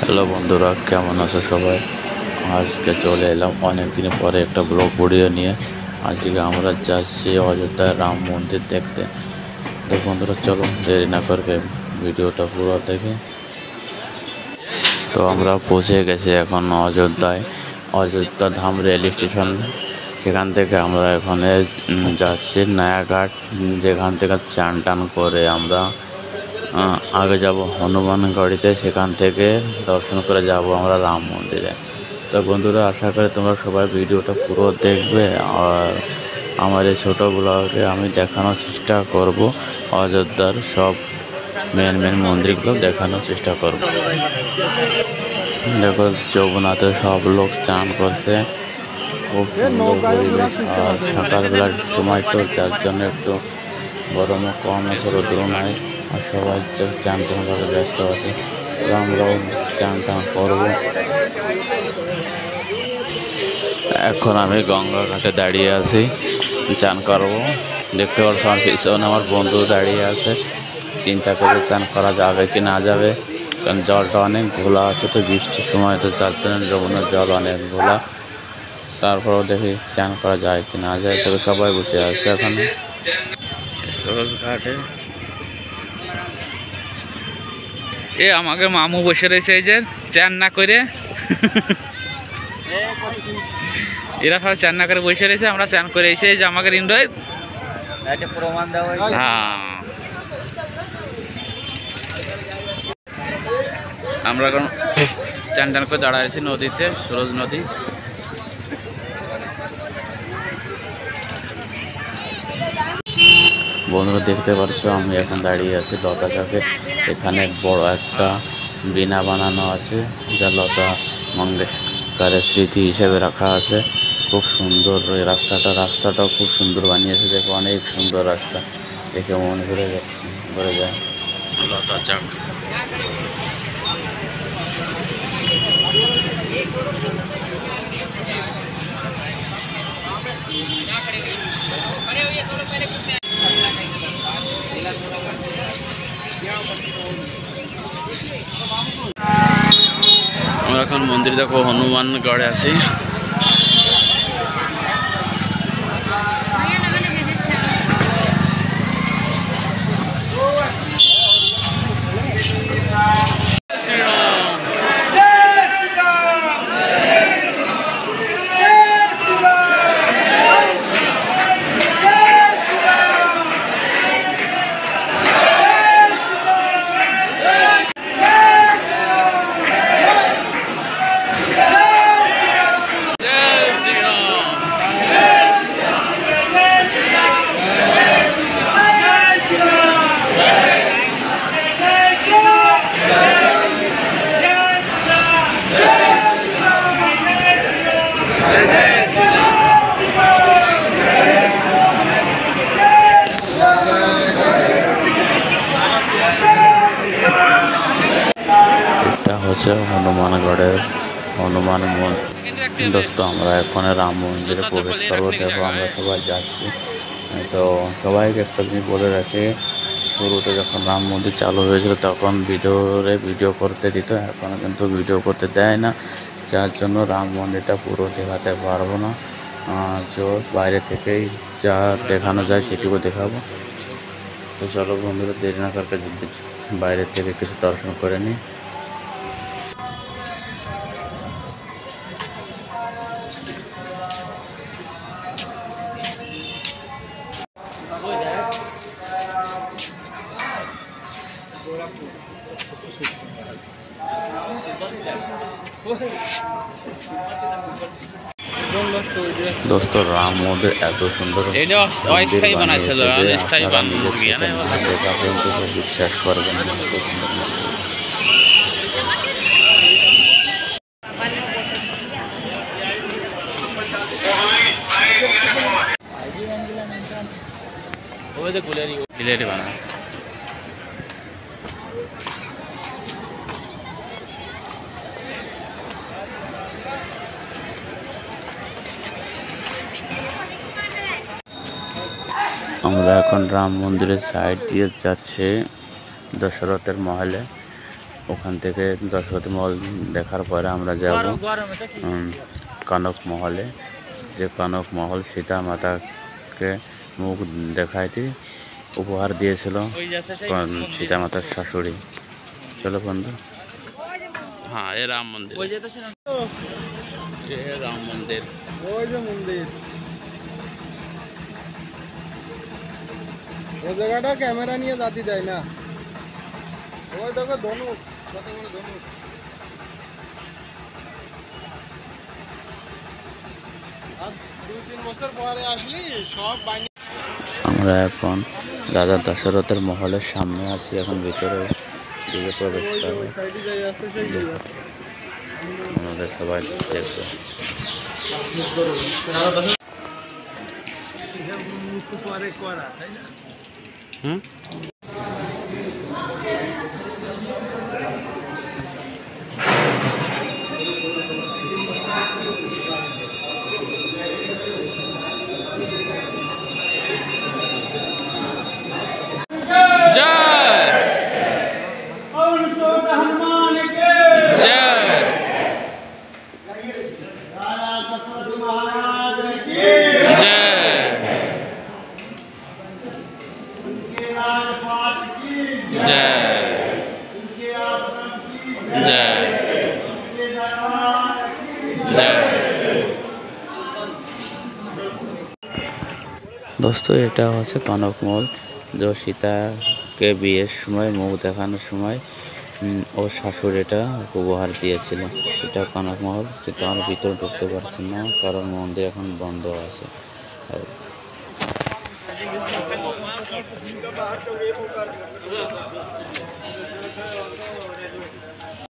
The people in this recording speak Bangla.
হ্যালো বন্ধুরা, কেমন আছো সবাই? আজকে চলে এলাম অনেক দিন পরে একটা ব্লগ ভিডিও নিয়ে। আজকে আমরা যাচ্ছি অযোধ্যায় রাম মন্দির দেখতে। তো বন্ধুরা, চলো দেরি না করে ভিডিওটা পুরো দেখে। তো আমরা পৌঁছে গেছি এখন অযোধ্যায়, অযোধ্যা ধাম রেল স্টেশন। সেখান থেকে আমরা এখানে যাচ্ছি নয়াঘাট, যেখান থেকে চান টান করে আমরা আগে যাব হনুমানগড়িতে, সেখান থেকে দর্শন করে যাব আমরা রাম মন্দিরে। তো বন্ধুরা, আশা করি তোমরা সবাই ভিডিওটা পুরো দেখবে। আর আমার এই ছোটো ব্লগে আমি দেখানোর চেষ্টা করব অযোধ্যার সব মেন মন্দিরগুলো দেখানোর চেষ্টা করব। দেখো, জগন্নাথের সব লোক চান করছে, খুব সুন্দর পরিবেশ। আর সকালবেলার সময় তো, যার জন্য একটু গরমও কম আছে, রোদ্র নাই। আর সবাই চান টান করে ব্যস্ত আছে। আমরাও চান টান করবো। এখন আমি গঙ্গা ঘাটে দাঁড়িয়ে আছি, চান করবো। দেখতে পাচ্ছ আমার পিছনে আমার বন্ধু দাঁড়িয়ে আছে, চিন্তা করে চান করা যাবে কি না যাবে। কারণ জলটা অনেক ঘোলা আছে, তো বৃষ্টির সময় তো যার জন্য যমুনার জল অনেক ঘোলা। তারপরেও দেখি চান করা যায় কি না যায়। তবে সবাই বসে আছে এখানে সরোজ ঘাটে। আমাকে মামু বসে রয়েছে এই যে চান না করে। এরা সবাই চান না করে বসে রয়েছে, আমরা চান করে এসে যে আমাকে ইন্দ্রয় প্রমাণ দেওয়া। হ্যাঁ, আমরা এখন চান টান করে দাঁড়ায় আছি নদীতে, সরোজ নদী। বন্ধুরা, দেখতে পাচ্ছ আমি এখন দাঁড়িয়ে আছি লতা চকে। এখানে বড় একটা বীণা বানানো আছে, যা লতা মঙ্গেশকরের স্মৃতি হিসেবে রাখা আছে। খুব সুন্দর ওই রাস্তাটাও খুব সুন্দর বানিয়েছে। দেখো, অনেক সুন্দর রাস্তা, দেখে মন ভরে যায়। লতা চক আমরা এখন মন্দির দেখো হনুমানগড়ে আছি। হচ্ছে হনুমানগড়ের হনুমান মন্দির। দোস্ত, আমরা এখন রাম মন্দিরে প্রবেশ করবো। দেখো, আমরা সবাই যাচ্ছি। তো সবাইকে একটা জিনিস বলে রাখি, শুরুতে যখন রাম মন্দির চালু হয়েছিল তখন ভিডিও করতে দিত, এখন কিন্তু ভিডিও করতে দেয় না। যার জন্য রাম মন্দিরটা পুরো দেখাতে পারবো না। বাইরে থেকেই যা দেখানো যায় সেটুকু দেখাবো। তো চলো বন্ধুরা, দেরি না করতে বাইরে থেকে কিছু দর্শন করে নিই। দোস্ত, রাম মন্দির এত সুন্দর বিশ্বাস করবেন না, এত সুন্দর। বানা আমরা এখন রাম মন্দিরের সাইড দিয়ে যাচ্ছি দশরথের মহলে। ওখান থেকে দশরথী মহল দেখার পরে আমরা যাব কনক মহলে, যে কনক মহল সীতা মাতাকে মুখ দেখাইতে উপহার দিয়েছিল সীতা মাতার শাশুড়ি। চলো বন্ধু। হ্যাঁ, এ রাম মন্দির, রাম মন্দির, ওই যে মন্দির, ওই জায়গাটা ক্যামেরা নিয়ে জাতি দেয় না। ওই দেখো ধনুক, কত বড় ধনুক। আর 2-3 বছর পরে আসলি সব বাইরে। আমরা এখন রাজা দশরথের মহলের সামনে আছি, এখন ভিতরে দিকে প্রবেশ করবো। আমাদের সবাই দেখবে। হুম, दोस्तों এটা হচ্ছে কনক মহল, যে সীতাকে বিয়ের সময় মুখ দেখানোর সময় ওর শাশুড়ি এটা উপহার দিয়েছিল। এটা কনক মহল, কিন্তু আমরা ভিতরে ঢুকতে পারছি না কারণ মন্দির এখন বন্ধ আছে।